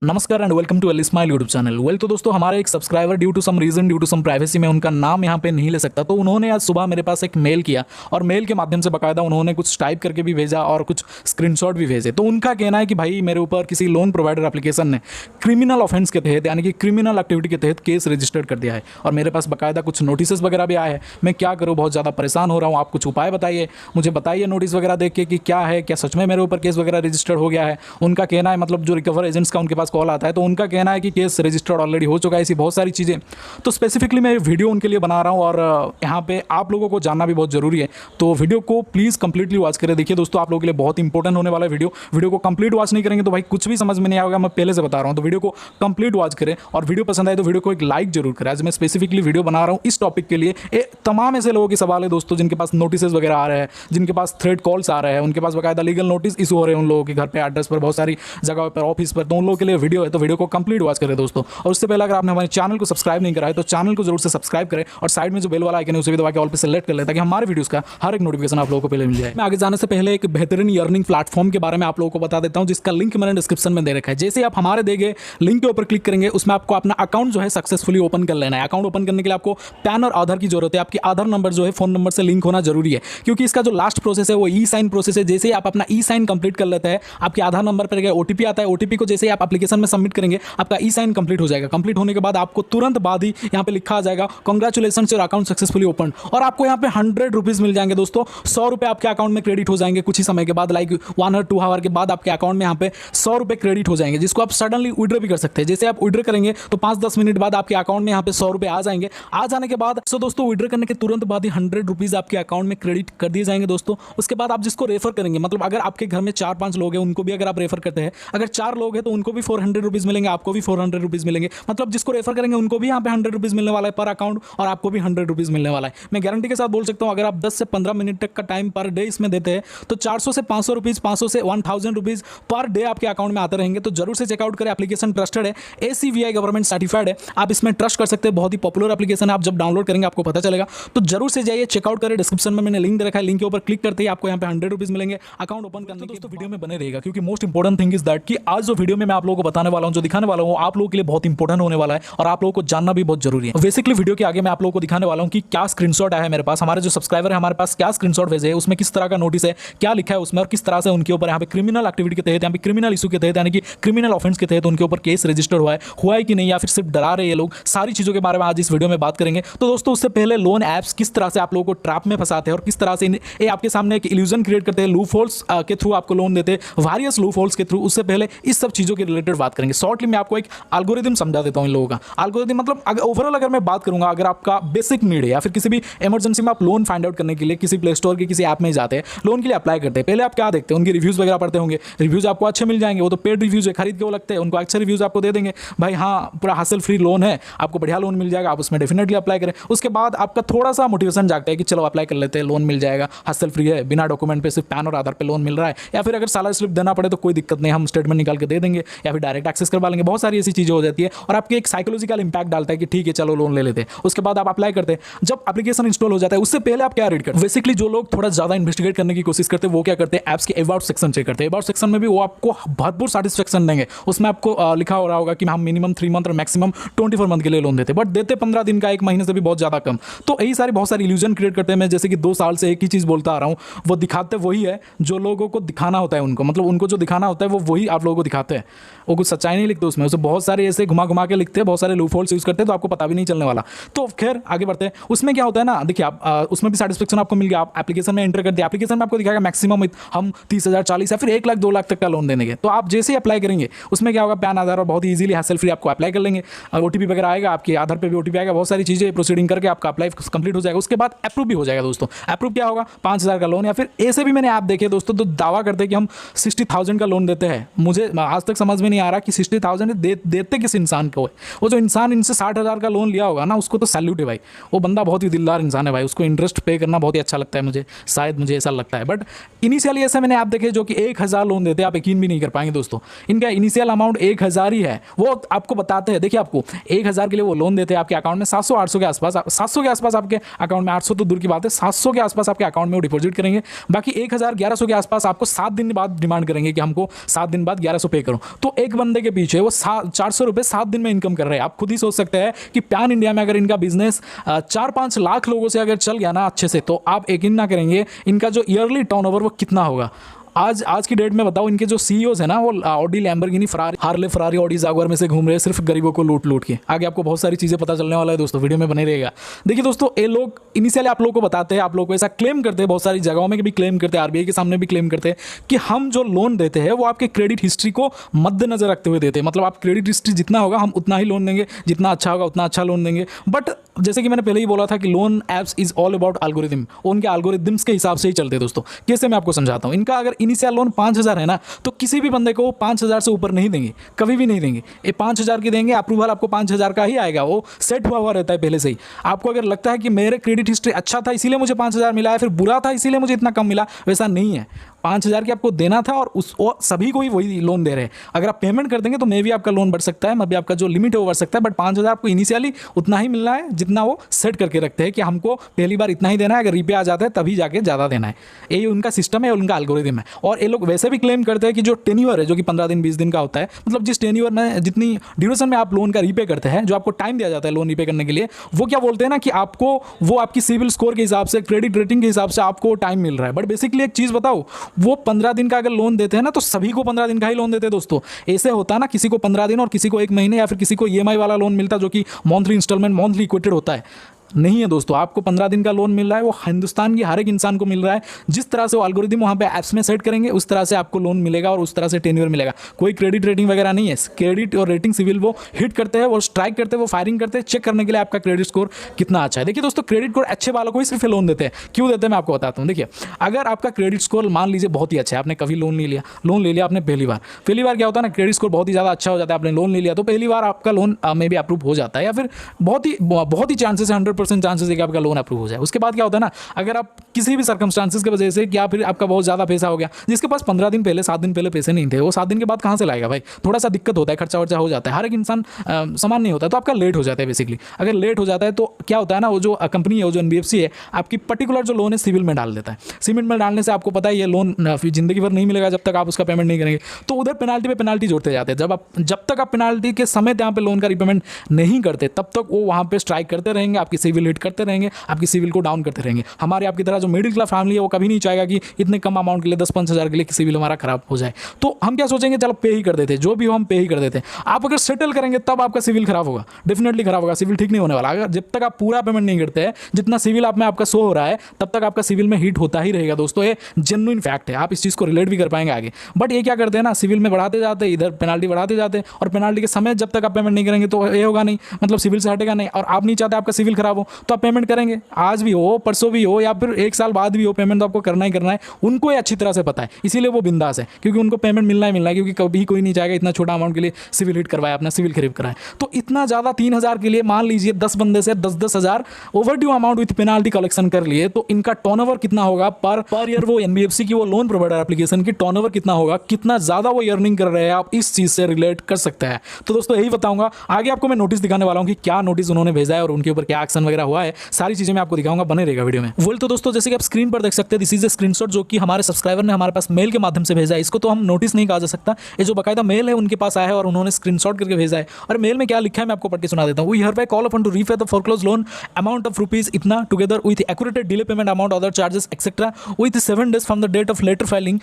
नमस्कार and welcome to smile YouTube channel. Well तो दोस्तों, हमारे एक subscriber due to some reason, due to some privacy, में उनका नाम यहाँ पे नहीं ले सकता, तो उन्होंने आज सुबह मेरे पास एक मेल किया और मेल के माध्यम से बाकायदा उन्होंने कुछ टाइप करके भी भेजा और कुछ स्क्रीनशॉट भी भेजे। तो उनका कहना है कि भाई मेरे ऊपर किसी लोन प्रोवाइडर एप्लीकेशन ने क्रिमिनल ऑफेंस के तहत यानी कि क्रिमिनल एक्टिविटी के तहत केस रजिस्टर्ड कर दिया है और मेरे पास बाकायदा कुछ नोटिस वगैरह भी आए हैं। मैं क्या करूँ, बहुत ज़्यादा परेशान हो रहा हूँ। आप कुछ उपाय बताइए, मुझे बताइए नोटिस वगैरह देख के कि क्या है, क्या सच में मेरे ऊपर केस वगैरह रजिस्टर्ड हो गया है। उनका कहना है, मतलब जो रिकवर एजेंट्स का उनके पास कॉल आता है तो उनका कहना है कि केस रजिस्टर्ड ऑलरेडी हो चुका है, ऐसी बहुत सारी चीज़ें। तो स्पेसिफिकली मैं वीडियो उनके लिए बना रहा हूँ और यहाँ पे आप लोगों को जानना भी बहुत ज़रूरी है, तो वीडियो को प्लीज़ कंप्लीटली वॉच करें। देखिए दोस्तों, आप लोगों के लिए बहुत इंपॉर्टेंट होने वाला है वीडियो को कंप्लीट वॉच नहीं करेंगे तो भाई कुछ भी समझ में नहीं आएगा, मैं पहले से बता रहा हूँ। तो वीडियो को कंप्लीट वॉच करें और वीडियो पसंद आए तो वीडियो को एक लाइक जरूर करें। आज मैं स्पेसिफिकली वीडियो बना रहा हूँ इस टॉपिक के लिए। तमाम ऐसे लोगों के सवाल है दोस्तों जिनके पास नोटिस वगैरह आ रहे हैं, जिनके पास थ्रेड कॉल्स आ रहे हैं, उनके पास बाकायदा लीगल नोटिस इशू हो रहे हैं उन लोगों के घर पे, एड्रेस पर, बहुत सारी जगह पर, ऑफिस पर। तो उन लोगों के लिए वीडियो है, तो वीडियो को कंप्लीट वॉच करें दोस्तों। और उससे पहले अगर आपने हमारे चैनल को सब्सक्राइब नहीं करा है तो चैनल को जरूर से सब्सक्राइब करें और साइड में जो बेल वाला आइकन है उसे भी दबा के ऑल पे सेलेक्ट कर लें ताकि हमारे वीडियोस का हर एक नोटिफिकेशन आप लोगों को पहले मिल जाए। मैं आगे जाने से पहले एक बेहतरीन अर्निंग प्लेटफॉर्म के बारे में आप लोगों को बता देता हूं जिसका लिंक मैंने डिस्क्रिप्शन में दे रखा है। जैसे आप हमारे देंगे लिंक के ऊपर क्लिक करेंगे, उसमें आपको अपना अकाउंट जो है सक्सेसफुली ओपन कर लेना है। अकाउंट ओपन करने के लिए आपको पैन और आधार की जरूरत है। आपकी आधार नंबर जो है फोन नंबर से लिंक होना जरूरी है, क्योंकि इसका जो लास्ट प्रोसेस है वो ई साइन प्रोसेस है। जैसे ही आप अपना ई साइन कंप्लीट कर लेते हैं, आपके आधार नंबर पर ओटीपी आता है। ओटीपी को जैसे ही आप एप्लीकेशन में सबमिट करेंगे, आपका ई साइन कंप्लीट हो जाएगा। कंप्लीट होने के बाद आपको तुरंत बाद ही यहाँ पे लिखा आ जाएगा congratulation your account successfully open, और आपको यहाँ पे 100 रुपीज मिल जाएंगे दोस्तों। 100 रुपए आपके अकाउंट में क्रेडिट हो जाएंगे कुछ ही समय के बाद, लाइक 1 और 2 आवर के बाद आपके अकाउंट में यहाँ पे 100 रुपए क्रेडिट हो जाएंगे, जिसको आप सडनली विड्रॉ भी कर सकते हैं। जैसे आप विड्रॉ करेंगे तो 5-10 मिनट बाद आपके अकाउंट में यहाँ पे 100 रुपए आ जाएंगे। आ जाने के बाद दोस्तों विड्रॉ करने के तुरंत बाद ही 100 रुपीज आपके अकाउंट में क्रेडिट कर दिए जाएंगे दोस्तों। उसके बाद आप जिसको रेफर करेंगे, मतलब अगर आपके घर में 4-5 लोग हैं उनको भी अगर आप रेफर करते हैं, अगर 4 लोग हैं तो उनको भी 400 रुपीज मिलेंगे, आपको भी 400 रुपीज मिलेंगे। मतलब जिसको रेफर करेंगे उनको भी यहाँ पे 100 रुपीज मिलने वाला है पर अकाउंट, और आपको भी 100 रुपीज मिलने वाला है। मैं गारंटी के साथ बोल सकता हूँ, अगर आप 10 से 15 मिनट तक का टाइम पर डे इसमें देते हैं तो 400 से 500 रुपीज, 500 से 1000 रुपीज पर डे आपके अकाउंट में आते रहेंगे। तो जरूर से चेकआउट करें। एप्लीकेशन ट्रस्टेड है, ACVI गवर्नमेंट सर्टिफाइड है, आप इसमें ट्रस्ट कर सकते हैं। बहुत ही पॉपुलर एप्लीकेशन है, आप जब डाउनलोड करेंगे आपको पता चलेगा। तो जरूर से जाइए, चेकआउट करें। डिस्क्रिप्शन में मैंने लिंक दे रखा है, लिंक के ऊपर क्लिक करते ही आपको यहाँ पे 100 रुपीज मिलेंगे अकाउंट ओपन करने के। तो वीडियो में बने रहेगा, क्योंकि most important thing is that कि आज जो वीडियो में मैं आप लोगों को बताने वाला हूँ, जो दिखाने वाला हूँ, आप लोगों के लिए बहुत इंपॉर्टेंट होने वाला है और आप लोगों को जानना भी बहुत जरूरी है। बेसिकली वीडियो के आगे मैं आप लोगों को दिखाने वाला हूँ कि क्या स्क्रीनशॉट आया है मेरे पास, हमारे जो सब्सक्राइबर है हमारे पास क्या स्क्रीनशॉट भेजे है, उसमें किस तरह का नोटिस है, क्या लिखा है उसमें, और किस तरह से उनके ऊपर यहाँ पे क्रिमिनल एक्टिविटी के तहत, यहाँ पे क्रिमिनल इशू के तहत, यानी कि क्रिमिनल ऑफेंस के तहत उनके ऊपर केस रजिस्टर्ड हुआ है कि नहीं, या फिर सिर्फ डरा रहे ये लोग। सारी चीजों के बारे में आज इस वीडियो में बात करेंगे। तो दोस्तों, उससे पहले लोन एप्स किस तरह से आप लोगों को ट्रैप में फंसाते हैं और किस तरह से ये आपके सामने एक इल्यूजन क्रिएट करते हैं, लूप होल्स के थ्रू आपको लोन देते हैं, वारियस लूप होल्स के थ्रू। उससे पहले इस सब चीजों के रिलेटेड बात करेंगे। शॉर्टली मैं आपको एक एल्गोरिथम समझा देता हूं इन लोगों का। एल्गोरिथम मतलब ओवरऑल अगर मैं बात करूंगा, अगर आपका बेसिक नीड है या फिर किसी भी इमरजेंसी में आप लोन फाइंड आउट करने के लिए किसी प्ले स्टोर के किसी ऐप में जाते हैं, लोन के लिए अप्लाई करते हैं, पहले आप क्या देखते हैं, उनके रिव्यूज वगैरह पढ़ते होंगे। रिव्यूज आपको अच्छे मिल जाएंगे, वो तो पेड रिव्यूज है, खरीद के वो लगते हैं, उनको अच्छे रिव्यूज आपको दे देंगे, भाई हाँ पूरा हासिल फ्री लोन है, आपको बढ़िया लोन मिल जाएगा, आप उसमें डेफिनेटली अप्लाई करें। उसके बाद आपका थोड़ा सा मोटिवेशन जागता है कि चलो अप्लाई कर लेते हैं, लोन मिल जाएगा, हासिल फ्री है, बिना डॉक्यूमेंट पे सिर्फ पैन और आधार पे लोन मिल रहा है, या फिर अगर सैलरी स्लिप देना पड़े तो कोई दिक्कत नहीं, हम स्टेटमेंट निकाल के दे देंगे या फिर डायरेक्ट एक्सेस करवा लेंगे। बहुत सारी ऐसी चीजें हो जाती है और आपके एक साइकोलॉजिकल इंपैक्ट डालता है कि ठीक है चलो लोन ले लेते हैं। उसके बाद आप अप्लाई करते हैं। जब एप्लीकेशन इंस्टॉल हो जाता है उससे पहले आप क्या रीड करते हैं? बेसिकली जो लोग थोड़ा ज्यादा इन्वेस्टिगेट करने की कोशिश करते हैं वो क्या करते हैं, ऐप्स के अबाउट सेक्शन चेक करते हैं। अबाउट सेक्शन में भी वो आपको भरपूर सेटिस्फेक्शन देंगे, उसमें आपको लिखा हो रहा होगा कि हम मिनिमम 3 मंथ और मैक्सिमम 24 मंथ के लिए लोन देते हैं, बट देते 15 दिन का, 1 महीने से भी बहुत ज्यादा कम। तो यही सारी बहुत सारी इल्यूजन क्रिएट करते हैं। मैं जैसे कि 2 साल से एक ही चीज बोलता आ रहा हूँ, वो दिखाते वही है जो लोगों को दिखाना होता है उनको, मतलब उनको जो दिखाना होता है वो वही आप लोगों को दिखाते हैं। वो कुछ सच्चाई नहीं लिखते उसमें, उसे बहुत सारे ऐसे घुमा घुमा के लिखते हैं, बहुत सारे लूप होल्स यूज करते हैं, तो आपको पता भी नहीं चलने वाला। तो खैर आगे बढ़ते हैं। उसमें क्या होता है ना, देखिए आप उसमें भी सेटिस्फेक्शन आपको मिल गया, आप एप्लीकेशन में एंटर कर दिया, एप्लीकेशन में आपको दिखाएगा मैक्सिमम हम 30,000, 40 या फिर 1 लाख 2 लाख तक का लोन देने के। तो आप जैसे ही अप्लाई करेंगे उसमें क्या होगा, पैन आधार और बहुत ही ईजिली हैसल फ्री आपको अप्लाई कर लेंगे। ओटीपी वगैरह आएगा, आपके आधार पे भी ओटीपी आएगा, बहुत सारी चीजें प्रोसीडिंग करके आपका अप्लाई कंप्लीट हो जाएगा। उसके बाद अप्रूव भी हो जाएगा दोस्तों। अप्रूव क्या होगा, 5,000 का लोन, या फिर ऐसे भी मैंने ऐप देखे दोस्तों तो दावा करते हैं कि हम 60,000 का लोन देते हैं। मुझे आज तक समझ में नहीं आ रहा कि 60,000 देते किस इंसान को है। वो जो इंसान इनसे 60,000 का लोन लिया होगा ना, उसको तो सैल्यूट है भाई, वो बंदा बहुत ही दिलदार इंसान है भाई, उसको इंटरेस्ट पे करना बहुत ही अच्छा लगता है मुझे, शायद मुझे ऐसा लगता है। बट इनिशियली ऐसे मैंने ऐप देखे जो कि 1,000 लोन देते हैं, आप यकीन भी नहीं कर पाएंगे दोस्तों। इनका इनिशियल अमाउंट 1,000 ही है, वो आपको बताते हैं। देखिए आपको 1,000 के लिए वो लोन देते हैं, आपके अकाउंट में 700-800 के आसपास, 700 के आसपास आपके अकाउंट में, 800 तो दूर की बात है, 700 के आसपास आपके अकाउंट में वो डिपॉजिट करेंगे। बाकी 1,000-1,100 के आसपास आपको 7 दिन बाद डिमांड करेंगे कि हमको 7 दिन बाद 1,100 पे करो। तो एक बंदे के पीछे वो 400 रुपये 7 दिन में इनकम कर रहे हैं। आप खुद ही सोच सकते हैं कि पैन इंडिया में अगर इनका बिजनेस 4-5 लाख लोगों से अगर चल गया ना अच्छे से, तो आप यकीन ना करेंगे इनका जो ईयरली टर्नओवर वो कितना होगा। आज की डेट में बताओ, इनके जो सीईओज है ना, वो Audi, Lamborghini, Ferrari, Harley Ferrari, Audi, Jaguar में से घूम रहे हैं सिर्फ गरीबों को लूट लूट के। आगे आपको बहुत सारी चीज़ें पता चलने वाला है दोस्तों, वीडियो में बने रहेगा। देखिए दोस्तों, ये लोग इनिशियली आप लोगों को बताते हैं, आप लोगों को ऐसा क्लेम करते हैं, बहुत सारी जगहों में भी क्लेम करते हैं, आरबीआई के सामने भी क्लेम करते हैं कि हम जो लोन देते हैं वो आपके क्रेडिट हिस्ट्री को मद्देनजर रखते हुए देते हैं। मतलब आप क्रेडिट हिस्ट्री जितना होगा हम उतना ही लोन देंगे, जितना अच्छा होगा उतना अच्छा लोन देंगे। बट जैसे कि मैंने पहले ही बोला था कि loan apps is all about algorithm, उनके एल्गोरिथम्स के हिसाब से ही चलते हैं दोस्तों। कैसे मैं आपको समझाता हूँ। इनका अगर इनिशियल लोन 5,000 है ना, तो किसी भी बंदे को 5,000 से ऊपर नहीं देंगे, कभी भी नहीं देंगे। ये 5,000 की देंगे, अप्रूवल आपको 5,000 का ही आएगा, वो सेट हुआ रहता है पहले से ही। आपको अगर लगता है कि मेरे क्रेडिट हिस्ट्री अच्छा था इसीलिए मुझे 5,000 मिला है, फिर बुरा था इसीलिए मुझे इतना कम मिला, वैसा नहीं है। 5,000 की आपको देना था और सभी को ही वही लोन दे रहे हैं। अगर आप पेमेंट कर देंगे तो मे भी आपका लोन बढ़ सकता है, मे भी आपका जो लिमिट है वो बढ़ सकता है, बट 5,000 आपको इनिशियली उतना ही मिलना है जितना वो सेट करके रखते हैं कि हमको पहली बार इतना ही देना है, अगर रीपे आ जाता है तभी जाके ज़्यादा देना है। यही उनका सिस्टम है, उनका एल्गोरिथम है। और ये लोग वैसे भी क्लेम करते हैं कि जो टेन्योर है, जो कि 15 दिन 20 दिन का होता है, मतलब जिस टेन्योर में जितनी ड्यूरेशन में आप लोन का रीपे करते हैं, जो आपको टाइम दिया जाता है लोन रीपे करने के लिए, वो क्या बोलते हैं ना कि आपको वो आपकी सिविल स्कोर के हिसाब से, क्रेडिट रेटिंग के हिसाब से आपको टाइम मिल रहा है। बट बेसिकली एक चीज़ बताओ, वो 15 दिन का अगर लोन देते हैं ना, तो सभी को 15 दिन का ही लोन देते हैं दोस्तों। ऐसे होता है ना, किसी को 15 दिन और किसी को 1 महीने या फिर किसी को ईएमआई वाला लोन मिलता जो कि मंथली इंस्टॉलमेंट, मंथली इक्वेटेड होता है। नहीं है दोस्तों, आपको 15 दिन का लोन मिल रहा है, वो हिंदुस्तान की हर एक इंसान को मिल रहा है। जिस तरह से वो एल्गोरिथम वहाँ पे ऐप्स में सेट करेंगे उस तरह से आपको लोन मिलेगा और उस तरह से टेन्योर मिलेगा। कोई क्रेडिट रेटिंग वगैरह नहीं है। क्रेडिट और रेटिंग सिविल वो हिट करते हैं, वो स्ट्राइक करते हैं, वो फायरिंग करते हैं, चेक करने के लिए आपका क्रेडिट स्कोर कितना अच्छा है। देखिए दोस्तों, क्रेडिट स्कोर अच्छे वालों को ही सिर्फ लोन देते हैं। क्यों देते हैं मैं आपको बताता हूँ। देखिए, अगर आपका क्रेडिट स्कोर मान लीजिए बहुत ही अच्छा है, आपने कभी लोन नहीं लिया, लोन ले लिया आपने पहली बार क्या होता है ना, क्रेडिट स्कोर बहुत ही ज़्यादा अच्छा हो जाता है, आपने लोन ले लिया तो पहली बार आपका लोन में भी अप्रूव हो जाता है, या फिर बहुत ही चांसेस है, 100% चांसेस है कि आपका लोन अप्रूव हो जाए। उसके बाद क्या होता है ना, अगर आप किसी भी सर्कमस्टांसेस की वजह से, या फिर आपका बहुत ज़्यादा पैसा हो गया, जिसके पास 15 दिन पहले 7 दिन पहले पैसे नहीं थे, वो 7 दिन के बाद कहाँ से लाएगा भाई। थोड़ा सा दिक्कत होता है, खर्चा वर्चा हो जाता है, हर एक इंसान समान नहीं होता है, तो आपका लेट हो जाता है। बेसिकली अगर लेट हो जाता है तो क्या होता है ना, वो जो कंपनी है, वो जो एनबीएफसी है, आपकी पर्टिकुलर जो लोन है सिविल में डाल देता है। सिविल में डालने से आपको पता है ये लोन जिंदगी भर नहीं मिलेगा जब तक आप उसका पेमेंट नहीं करेंगे, तो उधर पेनाल्टी पे पेनाल्टी जोड़ते जाते हैं। जब तक आप पेनाल्टी के समय यहाँ पे लोन का रिपेमेंट नहीं करते, तब तक वो वहाँ पे स्ट्राइक करते रहेंगे, आपकी सिविल हिट करते रहेंगे, आपकी सिविल को डाउन करते रहेंगे। हमारे आपकी तरह जो मिडिल क्लास फैमिली है वो कभी नहीं चाहेगा कि इतने कम अमाउंट के लिए 10-15 हज़ार के लिए सिविल हमारा खराब हो जाए। तो हम क्या सोचेंगे, चलो पे ही कर देते, जो भी हो हम पे ही कर देते। आप अगर सेटल करेंगे तब आपका सिविल खराब होगा, डेफिनेटली खराब होगा, सिविल ठीक नहीं होने वाला। अगर जब तक आप पूरा पेमेंट नहीं करते हैं, जितना सिविल आप में आपका शो हो रहा है, तब तक आपका सिविल में हिट होता ही रहेगा दोस्तों। ये जेन्युइन फैक्ट है, आप इस चीज़ को रिलेट भी कर पाएंगे आगे। बट ये क्या करते हैं ना, सिविल में बढ़ाते जाते, इधर पेनाल्टी बढ़ाते जाते, और पेनाल्टी के समय जब तक आप पेमेंट नहीं करेंगे तो ये होगा नहीं, मतलब सिविल से हटेगा नहीं। और आप नहीं चाहते आपका सिविल खराब हो, तो आप पेमेंट करेंगे, आज भी हो, परसों भी हो, या फिर 1 साल बाद भी हो, पेमेंट तो आपको करना ही करना है। उनको ये अच्छी तरह से पता है, इसीलिए वो बिंदास है, क्योंकि उनको पेमेंट मिलना ही मिलना है, क्योंकि कभी कोई नहीं चाहेगा इतना छोटा अमाउंट के लिए सिविल हिट करवाए, अपना सिविल खरीद कराए। तो इतना ज़्यादा 3,000 के लिए मान लीजिए 10 बंदे से 10-10 हज़ार overdue amount with penalty collection कर लिए, तो इनका टर्नओवर कितना होगा पर ईयर, वो एनबीएफसी की वो लोन प्रोवाइडर एप्लीकेशन की टर्नओवर कितना होगा, कितना ज़्यादा वो अर्निंग कर रहे हैं, आप इस चीज़ से रिलेट कर सकते हैं। तो दोस्तों यही बताऊंगा, आगे आपको मैं नोटिस दिखाने वाला हूँ कि क्या नोटिस उन्होंने भेजा है और उनके ऊपर क्या एक्शन वगैरह हुआ है, सारी चीज़ें मैं आपको दिखाऊंगा, बने रहेगा वीडियो में। बोल तो दोस्तों, जैसे कि आप स्क्रीन पर देख सकते हैं, दिस इज ए स्क्रीनशॉट जो कि हमारे सब्सक्राइबर ने हमारे पास मेल के माध्यम से भेजा है। इसको तो हम नोटिस नहीं कहा जा सकता, ये जो बाकायदा मेल है उनके पास आया है और उन्होंने स्क्रीनशॉट करके भेजा है। और मेल में क्या लिखा है मैं आपको पढ़ के सुना देता हूँ। We hereby call upon to repay the foreclose loan amount of rupees इतना together with accurate delay payment amount, other charges etcetera with 7 days from the date of letter filing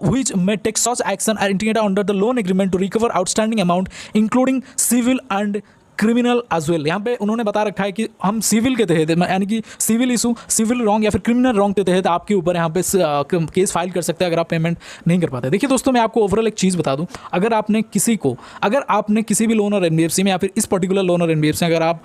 which may take such action are indicated under the loan agreement to recover outstanding amount including civil and criminal as well. यहाँ पे उन्होंने बता रखा है कि हम civil के तहत, यानी कि सिविल इशू, सिविल रॉन्ग या फिर क्रिमिनल रॉन्ग के तहत आपके ऊपर यहाँ पे केस फाइल कर सकते हैं अगर आप पेमेंट नहीं कर पाते। देखिए दोस्तों, मैं आपको ओवरऑल एक चीज़ बता दूँ, अगर आपने किसी भी लोन और एनबीएफसी में या फिर इस पर्टिकुलर लोन और एनबीएफसी में अगर आप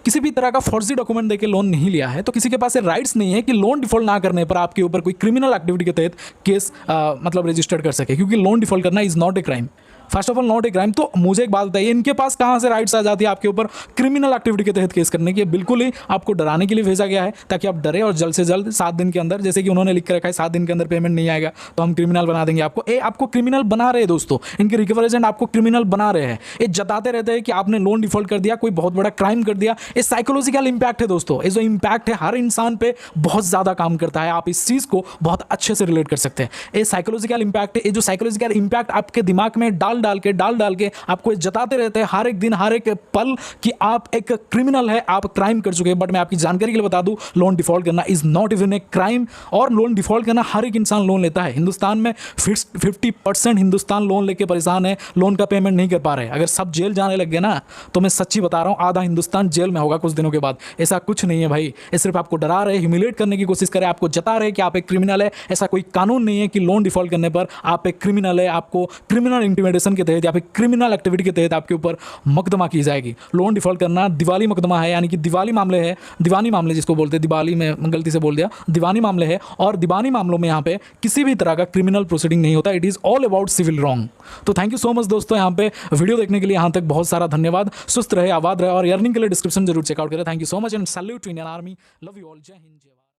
किसी भी तरह का फर्जी डॉक्यूमेंट देके लोन नहीं लिया है, तो किसी के पास ये राइट्स नहीं है कि लोन डिफॉल्ट ना करने पर आपके ऊपर कोई क्रिमिनल एक्टिविटी के तहत केस मतलब रजिस्टर्ड कर सके, क्योंकि लोन डिफॉल्ट करना is not a crime, first of all not a crime. तो मुझे एक बात बताइए, इनके पास कहाँ से राइट्स आ जाती है आपके ऊपर क्रिमिनल एक्टिविटी के तहत केस करने की? बिल्कुल ही आपको डराने के लिए भेजा गया है, ताकि आप डरे और जल्द से जल्द 7 दिन के अंदर, जैसे कि उन्होंने लिख कर रखा है 7 दिन के अंदर पेमेंट नहीं आएगा तो हम क्रिमिनल बना देंगे आपको। आपको क्रिमिनल बना रहे हैं दोस्तों, इनके रिकवर एजेंट आपको क्रिमिनल बना रहे हैं। ये जताते रहते हैं कि आपने लोन डिफॉल्ट कर दिया, कोई बहुत बड़ा क्राइम कर दिया। ये साइकोलॉजिकल इंपैक्ट है दोस्तों, ये जो इंपैक्ट है हर इंसान पे बहुत ज़्यादा काम करता है। आप इस चीज़ को बहुत अच्छे से रिलेट कर सकते हैं। ये साइकोलॉजिकल इंपैक्ट है, ये जो साइकोलॉजिकल इंपैक्ट आपके दिमाग में डाल डाल डाल के आपको जताते रहते हैं हर एक दिन हर एक पल कि आप एक क्रिमिनल है, आप क्राइम कर चुके हैं। बट मैं आपकी जानकारी के लिए बता दूं, लोन डिफॉल्ट करना is not even a crime. और लोन डिफॉल्ट करना हर एक इंसान लोन लेता है। हिंदुस्तान में 50% हिंदुस्तान लोन लेके परेशान है, लोन का पेमेंट नहीं कर पा रहे। अगर सब जेल जाने लग गए ना, तो मैं सच्ची बता रहा हूं, आधा हिंदुस्तान जेल में होगा कुछ दिनों के बाद। ऐसा कुछ नहीं है भाई, ये सिर्फ आपको डरा रहे, ह्यूमिलेट करने की कोशिश करे, आपको जता रहे कि आप एक क्रिमिनल है। ऐसा कोई कानून नहीं है कि लोन डिफॉल्ट करने पर आप एक क्रिमिनल है, आपको क्रिमिनल इंटिमिडेशन के तहत या फिर क्रिमिनल एक्टिविटी के तहत आपके ऊपर मुकदमा की जाएगी। लोन डिफॉल्ट करना दिवाली मुकदमा है, यानी कि दिवाली मामले है, दीवानी मामले जिसको बोलते हैं, दिवाली में गलती से बोल दिया, दीवानी मामले है। और दीवानी मामलों में यहाँ पे किसी भी तरह का क्रिमिनल प्रोसीडिंग नहीं होता, it is all about civil wrong. तो थैंक यू सो मच दोस्तों, यहाँ पे वीडियो देखने के लिए यहाँ तक बहुत सारा धन्यवाद। सुस्त रहे, आबाद रहे और अर्निंग के लिए डिस्क्रिप्शन जरूर चेकआउट करें। Thank you so much and salute to Indian army. Love you all. जय हिंद, जय